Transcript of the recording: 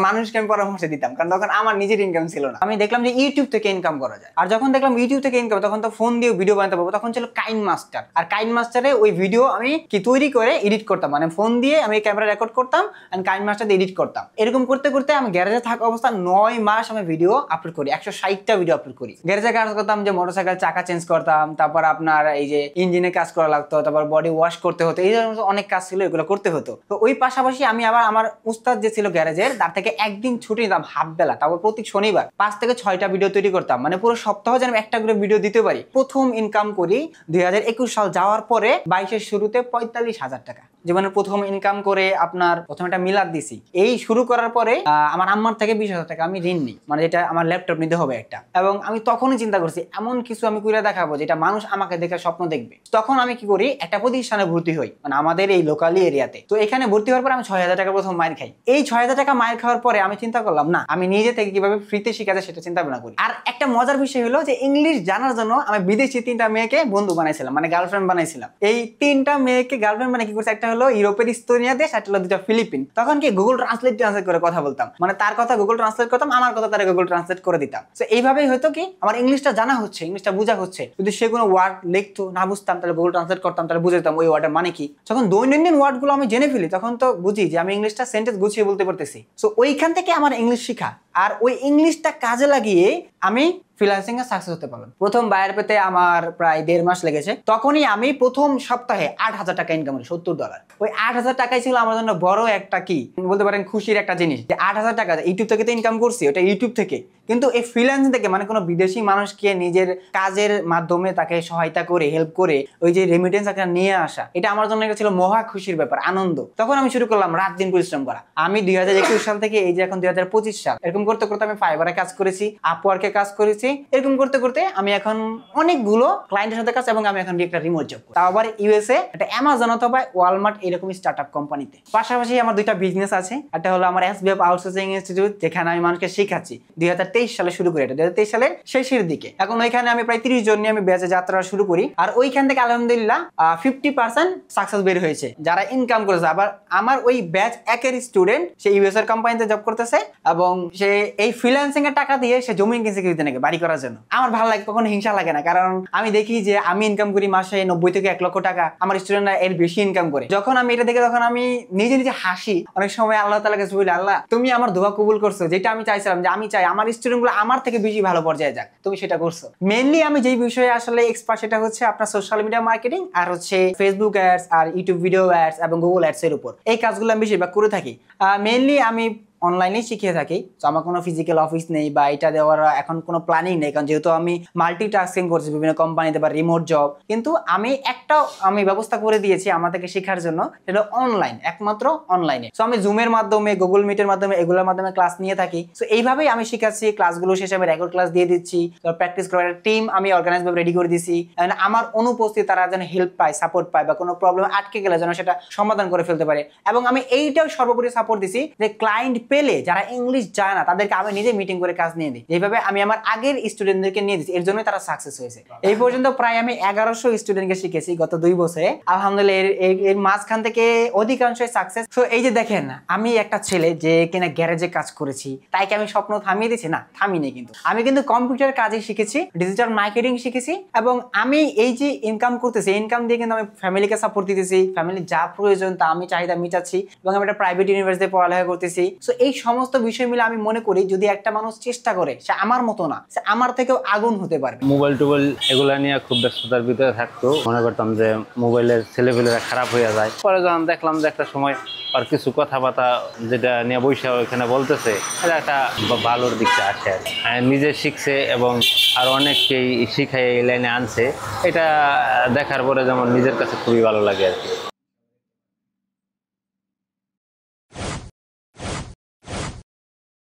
মানুষকে আমি পরামর্শ দিতাম, কারণ তখন আমার নিজের ইনকাম ছিল না। আমি দেখলাম যে ইউটিউব থেকে ইনকাম করা যায়, আর যখন দেখলাম ইউটিউব থেকে ইনকাম, তখন তো ফোন দিয়ে ভিডিও বানাতে পারবো। তখন ছিল কাইন মাস্টার, আর কাইন মাস্টারে ওই ভিডিও আমি কি তৈরি করে এডিট করতাম, মানে ফোন দিয়ে আমি ক্যামেরা রেকর্ড করতাম আর কাইন মাস্টার দিয়ে এডিট করতাম। এরকম করতে করতে আমি গ্যারেজে থাকা অবস্থা 9 মাস আমি ভিডিও আপলোড করি, 160টা ভিডিও আপলোড করি। গ্যারেজে কাজ করতাম, যে মোটরসাইকেল চাকা চেঞ্জ করতাম, তারপর আপনার এই যে ইঞ্জিনে কাজ করা লাগতো, তারপর বডি ওয়াশ করতে হতো, এই ধরনের অনেক কাজ ছিল, এগুলো করতে হতো। তো ওই পাশাপাশি আমি আবার আমার উস্তাদ যে ছিল গ্যারেজের, তার থেকে একদিন ছুটি নিতাম হাফ বেলা, তারপর প্রতি শনিবার 5 থেকে 6টা ভিডিও তৈরি করতাম, মানে পুরো সপ্তাহ যেন একটা করে ভিডিও দিতে পারি। প্রথম ইনকাম করি 2021 সাল যাওয়ার পরে 22-এর শুরুতে 45,000 টাকা। জীবনের প্রথম ইনকাম করে আপনার প্রথম একটা মিলাদ দিছি। এই শুরু করার পরে আমার আম্মার থেকে 20,000 টাকা আমি ঋণ নিই, মানে যেটা আমার ল্যাপটপ নিতে হবে একটা। এবং আমি তখনই চিন্তা করছি এমন কিছু আমি করে দেখাবো যেটা মানুষ আমাকে দেখে স্বপ্ন দেখবে। তখন আমি কি করি, একটা প্রতিষ্ঠানে ভর্তি হই, মানে আমাদের এই লোকালি এরিয়াতে। তো এখানে ভর্তি হওয়ার পর আমি 6,000 টাকা প্রথম মাইর খাই। এই 6,000 টাকা মাইর খাওয়ার পরে আমি চিন্তা করলাম, না আমি নিজে থেকে কিভাবে ফ্রিতে শিখা যায় সেটা চিন্তা ভাবনা করি। আর একটা মজার বিষয় হলো যে ইংলিশ জানার জন্য আমি বিদেশি 3টা মেয়েকে বন্ধু বানাইছিলাম, মানে গার্লফ্রেন্ড বানাইছিলাম। এই 3টা মেয়েকে গার্লফ্রেন্ড মানে কি করছে, একটা হলো ইউরোপের ইস্তোনিয়া দেশ, একটা হলো 2টা ফিলিপিন। তখন কি গুগল ট্রান্সলেট করে কথা বলতাম, মানে তার কথা গুগল ট্রান্সলেট করতাম, আমার কথা তারা গুগল ট্রান্সলেট করে দিতাম। তো এইভাবেই হয়তো কি আমার ইংলিশটা জানা হচ্ছে, ইংলিশটা বোঝা হচ্ছে। যদি সে কোনো ওয়ার্ড লিখতো না বুঝতাম, তাহলে গুগল ট্রান্সলেট করতাম, তাহলে বুঝে যেতাম ওই ওয়ার্ডের মানে কি। যখন দৈনন্দিন ওয়ার্ডগুলো আমি জেনে ফেলি, তখন তো বুঝি যে আমি ইংলিশটা সেন্টেন্স গুছিয়ে বলতে পারতেছি। সো ওইখান থেকে আমার ইংলিশ শিখা, আর ওই ইংলিশটা কাজে লাগিয়ে আমি ফ্রিল্যান্সিং এ সাকসেস হতে পারলাম। প্রথম বায়ার পেতে আমার প্রায় 1.5 মাস লেগেছে। তখনই আমি প্রথম সপ্তাহে 8,000 টাকা ইনকাম করি, $70। ওই 8,000 টাকাই ছিল আমার জন্য বড় একটা কি বলতে পারেন খুশির একটা জিনিস, যে 8,000 টাকা ইউটিউব থেকে তো ইনকাম করছি, ওটা ইউটিউব থেকে। কিন্তু এই ফ্রিল্যান্সিং থেকে, মানে কোনো বিদেশি মানুষকে নিজের কাজের মাধ্যমে তাকে সহায়তা করে, হেল্প করে ওই যে রেমিটেন্স একটা নিয়ে আসা, এটা আমার জন্য একটা ছিল মহা খুশির ব্যাপার, আনন্দ। তখন আমি শুরু করলাম রাত দিন পরিশ্রম করা। আমি 2021 সাল থেকে এই যে এখন 2025 সাল, এরকম করতে করতে আমি ফাইবারে কাজ করেছি, আপওয়ার্কে কাজ করেছি। এরকম করতে করতে আমি এখন অনেকগুলো ক্লায়েন্টের সাথে কাজ, এবং আমি এখন একটা রিমোট জব করি, তাও আবার ইউএসএ, একটা অ্যামাজন অথবা ওয়ালমার্ট এরকম স্টার্টআপ কোম্পানিতে। পাশাপাশি আমার 2টা বিজনেস আছে। একটা হলো আমার এসবিএফ আউটসোর্সিং ইনস্টিটিউট, যেখানে আমি মানুষকে শেখাচ্ছি। 2023 সালে শুরু করি, এটা 2023 সালের শেষের দিকে। এখন ওইখানে আমি প্রায় 30 জন নিয়ে আমি ব্যাচে যাত্রা শুরু করি, আর ওইখান থেকে আলহামদুলিল্লাহ 50% সাকসেস বের হয়েছে, যারা ইনকাম করেছে। আবার আমার ওই ব্যাচ 1-এর স্টুডেন্ট, সে ইউএসএর কোম্পানিতে জব করতেছে, এবং সে এই ফ্রিল্যান্সিং এর টাকা দিয়ে সে জমি কিনছে কিনতে নাকি বাড়ি করার জন্য। আমার ভালো লাগে, কখনো হিংসা লাগে না, কারণ আমি দেখি যে আমি ইনকাম করি মাসে 90 থেকে 1 লক্ষ টাকা, আমার স্টুডেন্টরা এর বেশি ইনকাম করে। যখন আমি এটা দেখে তখন আমি নিজে নিজে হাসি। অনেক সময় আল্লাহ তাআলার কাছে বলি, আল্লাহ তুমি আমার দোয়া কবুল করছো, যেটা আমি চাইছিলাম, যে আমি চাই আমার স্টুডেন্টগুলো আমার থেকে বেশি ভালো পর্যায়ে যাক, তুমি সেটা করছো। মেইনলি আমি যেই বিষয়ে আসলে এক্সপার্ট, সেটা হচ্ছে আপনার সোশ্যাল মিডিয়া মার্কেটিং, আর হচ্ছে ফেসবুক অ্যাডস, আর ইউটিউব ভিডিও অ্যাডস এবং গুগল অ্যাডস এর উপর। এই কাজগুলো আমি বেশিরভাগ করে থাকি। মেইনলি আমি অনলাইনেই শিখিয়ে থাকি। তো আমার কোনো ফিজিক্যাল অফিস নেই, বা এটা দেওয়ার এখন কোনো প্ল্যানিং নেই, কারণ যেহেতু আমি মাল্টিটাস্কিং করছি বিভিন্ন কোম্পানিতে বা রিমোট জব। কিন্তু আমি ব্যবস্থা করে দিয়েছি আমাদেরকে শেখার জন্য, সেটা অনলাইন, একমাত্র অনলাইনে। সো আমি জুমের মাধ্যমে, গুগল মিটের মাধ্যমে, এগুলোর মাধ্যমে ক্লাস নিয়ে থাকি। সো এইভাবেই আমি শিখাচ্ছি। ক্লাসগুলো শেষে আমি রেকর্ড ক্লাস দিয়ে দিচ্ছি, প্র্যাকটিস করার একটা টিম আমি অর্গানাইজ ভাবে রেডি করে দিচ্ছি। আমার অনুপস্থিত তারা যেন হেল্প পায়, সাপোর্ট পায়, বা কোনো প্রবলেম আটকে গেলে যেন সেটা সমাধান করে ফেলতে পারে। এবং আমি এইটাও সর্বোপরি সাপোর্ট দিচ্ছি যে ক্লায়েন্ট পেলে যারা ইংলিশ জানে না, তাদেরকে আমি নিজে মিটিং করে কাজ নিয়ে দিই। এইভাবে আমি আমার আগের স্টুডেন্টদেরকে নিয়ে দিচ্ছি, এর জন্যই তারা সাকসেস হয়েছে। এই পর্যন্ত প্রায় আমি 1100 স্টুডেন্টকে শিখেছি গত 2 বছরে, আলহামদুলিল্লাহ। এর মাঝখান থেকে অধিকাংশই সাকসেস। তো এই যে দেখেন, আমি একটা ছেলে যে কিনা গ্যারেজে কাজ করেছি, তাই কি আমি স্বপ্ন থামিয়ে দিচ্ছি? না, থামিনি। কিন্তু আমি কিন্তু কম্পিউটার কাজে শিখেছি, ডিজিটাল মার্কেটিং শিখেছি, এবং আমি এই যে ইনকাম করতেছি, ইনকাম দিয়ে কিন্তু আমি ফ্যামিলিকে সাপোর্ট দিতেছি। ফ্যামিলির যা প্রয়োজন তা আমি চাহিদা মিটাচ্ছি, এবং আমি একটা প্রাইভেট ইউনিভার্সিটিতে পড়ালেখা করতেছি। সো এই সমস্ত বিষয় মিলে আমি মনে করি যদি একটা মানুষ চেষ্টা করে, সে আমার মতো না, সে আমার থেকেও আগুন হতে পারবে। মোবাইল টোবাইল এগুলা নিয়ে খুব ব্যস্ততার ভিতরে থাকতো, মনে করতাম যে মোবাইলের ছেলেপেলেরা খারাপ হয়ে যায়। পরে যখন দেখলাম যে একটা সময় আর কিছু কথাবার্তা যেটা নিয়ে বৈশা ওইখানে বলতেছে, এটা একটা ভালোর দিকটা আসে। নিজে শিখছে এবং আর অনেককেই শিখাই এই লাইনে আনছে, এটা দেখার পরে যেমন নিজের কাছে খুবই ভালো লাগে আর কি।